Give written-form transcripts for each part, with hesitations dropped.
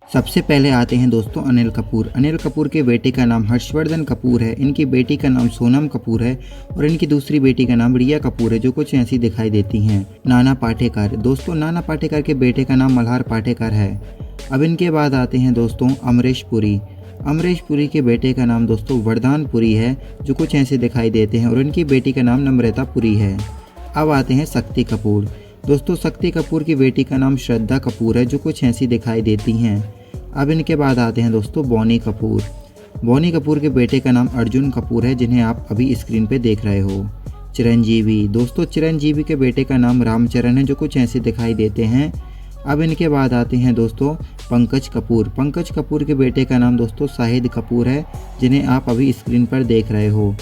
सबसे पहले आते हैं दोस्तों अनिल कपूर। अनिल कपूर के बेटे का नाम हर्षवर्धन कपूर है, इनकी बेटी का नाम सोनम कपूर है और इनकी दूसरी बेटी का नाम रिया कपूर है, जो कुछ ऐसी दिखाई देती हैं। नाना पाटेकर। दोस्तों नाना पाटेकर के बेटे का नाम मल्हार पाटेकर है। अब इनके बाद आते हैं दोस्तों अमरीश पुरी। अमरीश पुरी के बेटे का नाम दोस्तों वरदान पुरी है, जो कुछ ऐसे दिखाई देते हैं और इनकी बेटी का नाम नम्रता पुरी है। अब आते हैं शक्ति कपूर। दोस्तों शक्ति कपूर की बेटी का नाम श्रद्धा कपूर है, जो कुछ ऐसी दिखाई देती हैं। अब इनके बाद आते हैं दोस्तों बॉनी कपूर। बॉनी कपूर के बेटे का नाम अर्जुन कपूर है, जिन्हें आप अभी स्क्रीन पे देख रहे हो। चिरंजीवी। दोस्तों चिरंजीवी के बेटे का नाम रामचरण है, जो कुछ ऐसे दिखाई देते हैं। अब इनके बाद आते हैं दोस्तों पंकज कपूर। पंकज कपूर के बेटे का नाम दोस्तों शाहिद कपूर है, जिन्हें आप अभी स्क्रीन पर देख रहे हो।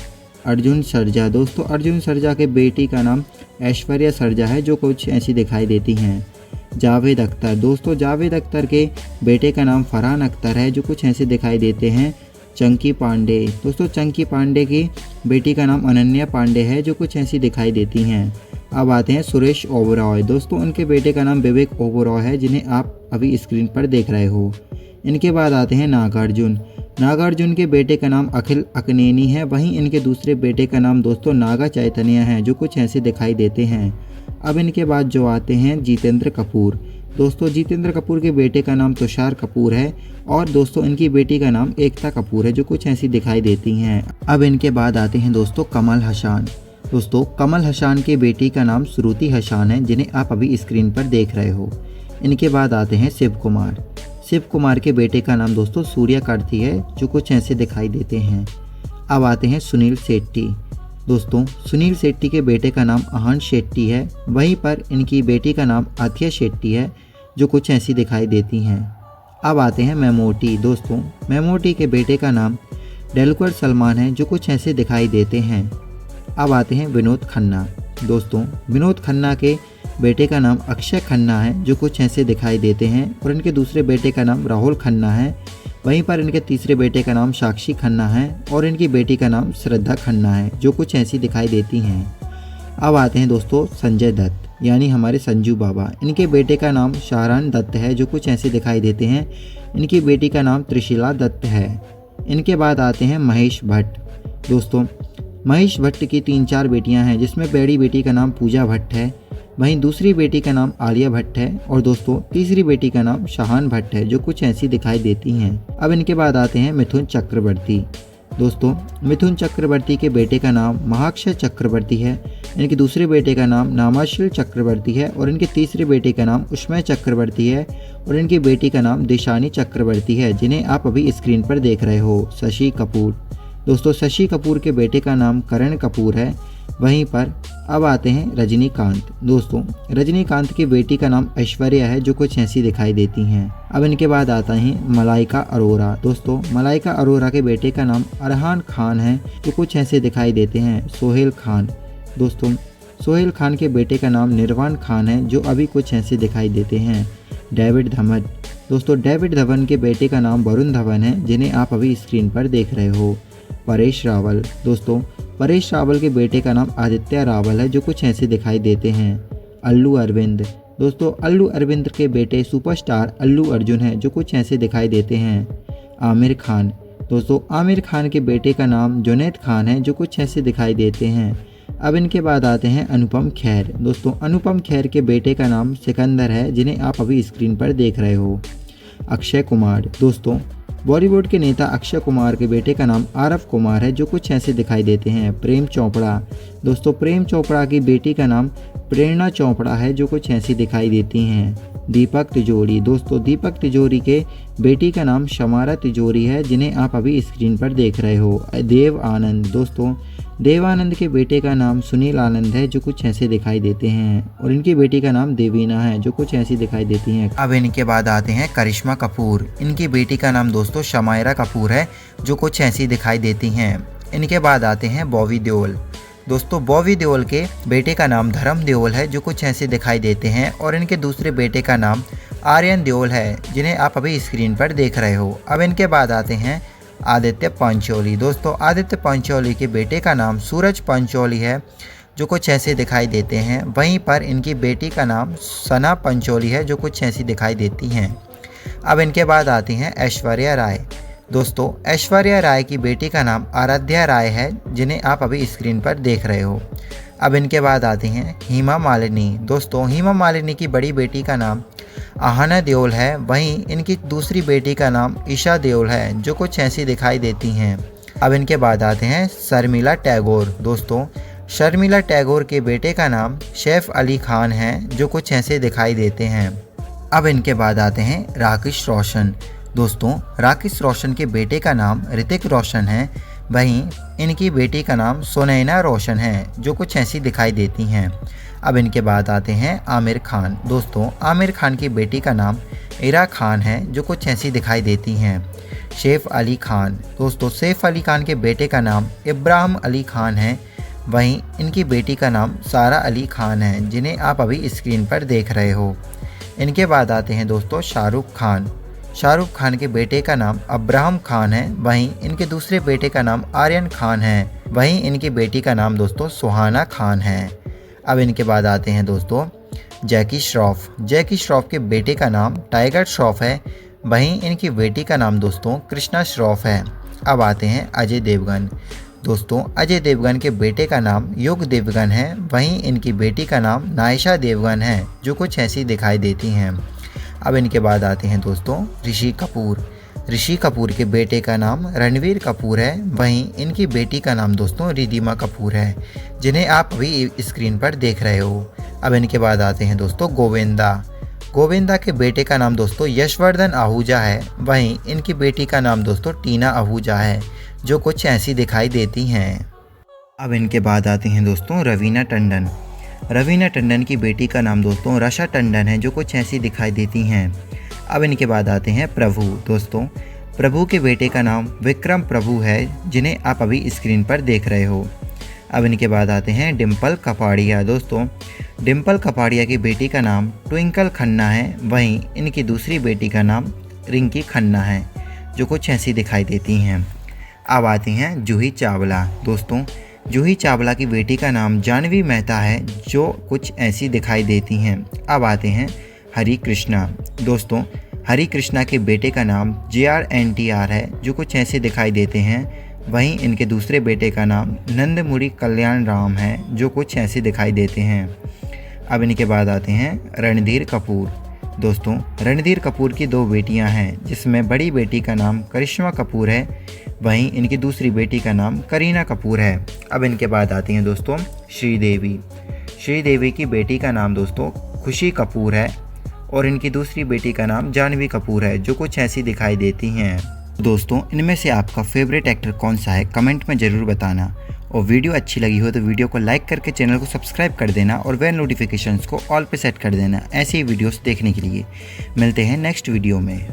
अर्जुन सरजा। दोस्तों अर्जुन सरजा के बेटी का नाम ऐश्वर्या सरजा है, जो कुछ ऐसी दिखाई देती हैं। जावेद अख्तर। दोस्तों जावेद अख्तर के बेटे का नाम फरहान अख्तर है, जो कुछ ऐसे दिखाई देते हैं। चंकी पांडे। दोस्तों चंकी पांडे की बेटी का नाम अनन्या पांडे है, जो कुछ ऐसी दिखाई देती हैं। अब आते हैं सुरेश ओबरॉय। दोस्तों उनके बेटे का नाम विवेक ओबरॉय है, जिन्हें आप अभी स्क्रीन पर देख रहे हो। इनके बाद आते हैं नागार्जुन। नागार्जुन के बेटे का नाम अखिल अकनेनी है, वहीं इनके दूसरे बेटे का नाम दोस्तों नागा चैतन्य है, जो कुछ ऐसे दिखाई देते हैं। अब इनके बाद जो आते हैं जितेंद्र कपूर। दोस्तों जितेंद्र कपूर के बेटे का नाम तुषार कपूर है और दोस्तों इनकी बेटी का नाम एकता कपूर है, जो कुछ ऐसी दिखाई देती हैं। अब इनके बाद आते हैं दोस्तों कमल हसन। दोस्तों कमल हसन के बेटी का नाम श्रुति हसन है, जिन्हें आप अभी स्क्रीन पर देख रहे हो। इनके बाद आते हैं शिव कुमार। शिव कुमार के बेटे का नाम दोस्तों सूर्या कार्ति है, जो कुछ ऐसे दिखाई देते हैं। अब आते हैं सुनील शेट्टी। दोस्तों सुनील शेट्टी के बेटे का नाम अहान शेट्टी है, वहीं पर इनकी बेटी का नाम आथिया शेट्टी है, जो कुछ ऐसी दिखाई देती हैं। अब आते हैं मेमोटी। दोस्तों मेमोटी के बेटे का नाम डेलकर सलमान है, जो कुछ ऐसे दिखाई देते हैं। अब आते हैं विनोद खन्ना। दोस्तों विनोद खन्ना के बेटे का नाम अक्षय खन्ना है, जो कुछ ऐसे दिखाई देते हैं और इनके दूसरे बेटे का नाम राहुल खन्ना है, वहीं पर इनके तीसरे बेटे का नाम साक्षी खन्ना है और इनकी बेटी का नाम श्रद्धा खन्ना है, जो कुछ ऐसी दिखाई देती हैं। अब आते हैं दोस्तों संजय दत्त, यानी हमारे संजू बाबा। इनके बेटे का नाम शाहरान दत्त है, जो कुछ ऐसे दिखाई देते हैं। इनकी बेटी का नाम त्रिशिला दत्त है। इनके बाद आते हैं महेश भट्ट। दोस्तों महेश भट्ट की 3-4 बेटियां हैं, जिसमें बड़ी बेटी का नाम पूजा भट्ट है, वहीं दूसरी बेटी का नाम आलिया भट्ट है और दोस्तों तीसरी बेटी का नाम शाहान भट्ट है, जो कुछ ऐसी दिखाई देती हैं। अब इनके बाद आते हैं मिथुन चक्रवर्ती। दोस्तों मिथुन चक्रवर्ती के बेटे का नाम महाक्षय चक्रवर्ती है, इनके दूसरे बेटे का नाम नामाशील चक्रवर्ती है और इनके तीसरे बेटे का नाम उष्मय चक्रवर्ती है और इनकी बेटी का नाम दिशानी चक्रवर्ती है, जिन्हें आप अभी स्क्रीन पर देख रहे हो। शशि कपूर। दोस्तों शशि कपूर के बेटे का नाम करण कपूर है, वहीं पर अब आते हैं रजनीकांत। दोस्तों रजनीकांत की बेटी का नाम ऐश्वर्या है, जो कुछ ऐसी दिखाई देती हैं। अब इनके बाद आता है मलाइका अरोरा। दोस्तों मलाइका अरोरा के बेटे का नाम अरहान खान है, जो कुछ ऐसे दिखाई देते हैं। सोहेल खान। दोस्तों सोहेल खान के बेटे का नाम निर्वाण खान है, जो अभी कुछ ऐसे दिखाई देते हैं। डेविड धवन। दोस्तों डेविड धवन के बेटे का नाम वरुण धवन है, जिन्हें आप अभी स्क्रीन पर देख रहे हो। परेश रावल। दोस्तों परेश रावल के बेटे का नाम आदित्य रावल है, जो कुछ ऐसे दिखाई देते हैं। अल्लू अरविंद। दोस्तों अल्लू अरविंद के बेटे सुपरस्टार अल्लू अर्जुन है, जो कुछ ऐसे दिखाई देते हैं। आमिर खान। दोस्तों आमिर खान के बेटे का नाम जुनैद खान है, जो कुछ ऐसे दिखाई देते हैं। अब इनके बाद आते हैं अनुपम खेर। दोस्तों अनुपम खेर के बेटे का नाम सिकंदर है, जिन्हें आप अभी स्क्रीन पर देख रहे हो। अक्षय कुमार। दोस्तों बॉलीवुड के नेता अक्षय कुमार के बेटे का नाम आरव कुमार है, जो कुछ ऐसे दिखाई देते हैं। प्रेम चोपड़ा। दोस्तों प्रेम चोपड़ा की बेटी का नाम प्रेरणा चोपड़ा है, जो कुछ ऐसी दिखाई देती हैं। दीपक तिजोरी। दोस्तों दीपक तिजोरी के बेटी का नाम शमारा तिजोरी है, जिन्हें आप अभी स्क्रीन पर देख रहे हो। देव आनंद। दोस्तों देव आनंद के बेटे का नाम सुनील आनंद है, जो कुछ ऐसे दिखाई देते हैं और इनकी बेटी का नाम देवीना है, जो कुछ ऐसी दिखाई देती हैं। अब इनके बाद आते हैं करिश्मा कपूर। इनकी बेटी का नाम दोस्तों शमायरा कपूर है, जो कुछ ऐसी दिखाई देती हैं। इनके बाद आते हैं बॉबी देओल। दोस्तों बॉबी देओल के बेटे का नाम धर्म देओल है, जो कुछ ऐसे दिखाई देते हैं और इनके दूसरे बेटे का नाम आर्यन देओल है, जिन्हें आप अभी स्क्रीन पर देख रहे हो। अब इनके बाद आते हैं आदित्य पंचोली। दोस्तों आदित्य पंचोली के बेटे का नाम सूरज पंचोली है, जो कुछ ऐसे दिखाई देते हैं। वहीं पर इनकी बेटी का नाम सना पंचोली है, जो कुछ ऐसी दिखाई देती हैं। अब इनके बाद आती हैं ऐश्वर्या राय। दोस्तों ऐश्वर्या राय की बेटी का नाम आराध्या राय है, जिन्हें आप अभी स्क्रीन पर देख रहे हो। अब इनके बाद आती हैं हेमा मालिनी। दोस्तों हेमा मालिनी की बड़ी बेटी का नाम आहना देओल है, वहीं इनकी दूसरी बेटी का नाम ईशा देओल है, जो कुछ ऐसी दिखाई देती हैं। अब इनके बाद आते हैं शर्मिला टैगोर। दोस्तों शर्मिला टैगोर के बेटे का नाम सैफ अली खान है, जो कुछ ऐसे दिखाई देते हैं। अब इनके बाद आते हैं राकेश रोशन। दोस्तों राकेश रोशन के बेटे का नाम ऋतिक रोशन है, वहीं इनकी बेटी का नाम सुनैना रोशन है, जो कुछ ऐसी दिखाई देती हैं। अब इनके बाद आते हैं आमिर खान। दोस्तों आमिर खान की बेटी का नाम इरा खान है, जो कुछ ऐसी दिखाई देती हैं। सैफ अली खान। दोस्तों सैफ अली खान के बेटे का नाम इब्राहिम अली खान है, वहीं इनकी बेटी का नाम सारा अली खान है, जिन्हें आप अभी स्क्रीन पर देख रहे हो। इनके बाद आते हैं दोस्तों शाहरुख खान। शाहरुख खान के बेटे का नाम अब्राहम खान है, वहीं इनके दूसरे बेटे का नाम आर्यन खान है, वहीं इनकी बेटी का नाम दोस्तों सुहाना खान है। अब इनके बाद आते हैं दोस्तों जैकी श्रॉफ। जैकी श्रॉफ के बेटे का नाम टाइगर श्रॉफ है, वहीं इनकी बेटी का नाम दोस्तों कृष्णा श्रॉफ है। अब आते हैं अजय देवगन। दोस्तों अजय देवगन के बेटे का नाम युग देवगन है, वहीं इनकी बेटी का नाम नायशा देवगन है, जो कुछ ऐसी दिखाई देती हैं। अब इनके बाद आते हैं दोस्तों ऋषि कपूर। ऋषि कपूर के बेटे का नाम रणवीर कपूर है, वहीं इनकी बेटी का नाम दोस्तों रिधिमा कपूर है, जिन्हें आप अभी स्क्रीन पर देख रहे हो। अब इनके बाद आते हैं दोस्तों गोविंदा। गोविंदा के बेटे का नाम दोस्तों यशवर्धन आहूजा है, वहीं इनकी बेटी का नाम दोस्तों टीना आहूजा है, जो कुछ ऐसी दिखाई देती हैं। अब इनके बाद आते हैं दोस्तों रवीना टंडन। रवीना टंडन की बेटी का नाम दोस्तों रशा टंडन है, जो कुछ ऐसी दिखाई देती हैं। अब इनके बाद आते हैं प्रभु। दोस्तों प्रभु के बेटे का नाम विक्रम प्रभु है, जिन्हें आप अभी स्क्रीन पर देख रहे हो। अब इनके बाद आते हैं डिम्पल कपाड़िया। दोस्तों डिम्पल कपाड़िया की बेटी का नाम ट्विंकल खन्ना है, वहीं इनकी दूसरी बेटी का नाम रिंकी खन्ना है, जो कुछ ऐसी दिखाई देती हैं। अब आती हैं जूही चावला। दोस्तों जूही चावला की बेटी का नाम जानवी मेहता है, जो कुछ ऐसी दिखाई देती हैं। अब आते हैं हरी कृष्णा। दोस्तों हरी कृष्णा के बेटे का नाम JRNTR है, जो कुछ ऐसे दिखाई देते हैं, वहीं इनके दूसरे बेटे का नाम नंदमुरी कल्याण राम है, जो कुछ ऐसे दिखाई देते हैं। अब इनके बाद आते हैं रणधीर कपूर। दोस्तों रणधीर कपूर की दो बेटियां हैं, जिसमें बड़ी बेटी का नाम करिश्मा कपूर है, वहीं इनकी दूसरी बेटी का नाम करीना कपूर है। अब इनके बाद आती हैं दोस्तों श्रीदेवी। श्रीदेवी की बेटी का नाम दोस्तों खुशी कपूर है, और इनकी दूसरी बेटी का नाम जानवी कपूर है, जो कुछ ऐसी दिखाई देती हैं। दोस्तों इनमें से आपका फेवरेट एक्टर कौन सा है, कमेंट में ज़रूर बताना। और वीडियो अच्छी लगी हो तो वीडियो को लाइक करके चैनल को सब्सक्राइब कर देना, और बेल नोटिफिकेशंस को ऑल पे सेट कर देना, ऐसी वीडियोस देखने के लिए। मिलते हैं नेक्स्ट वीडियो में।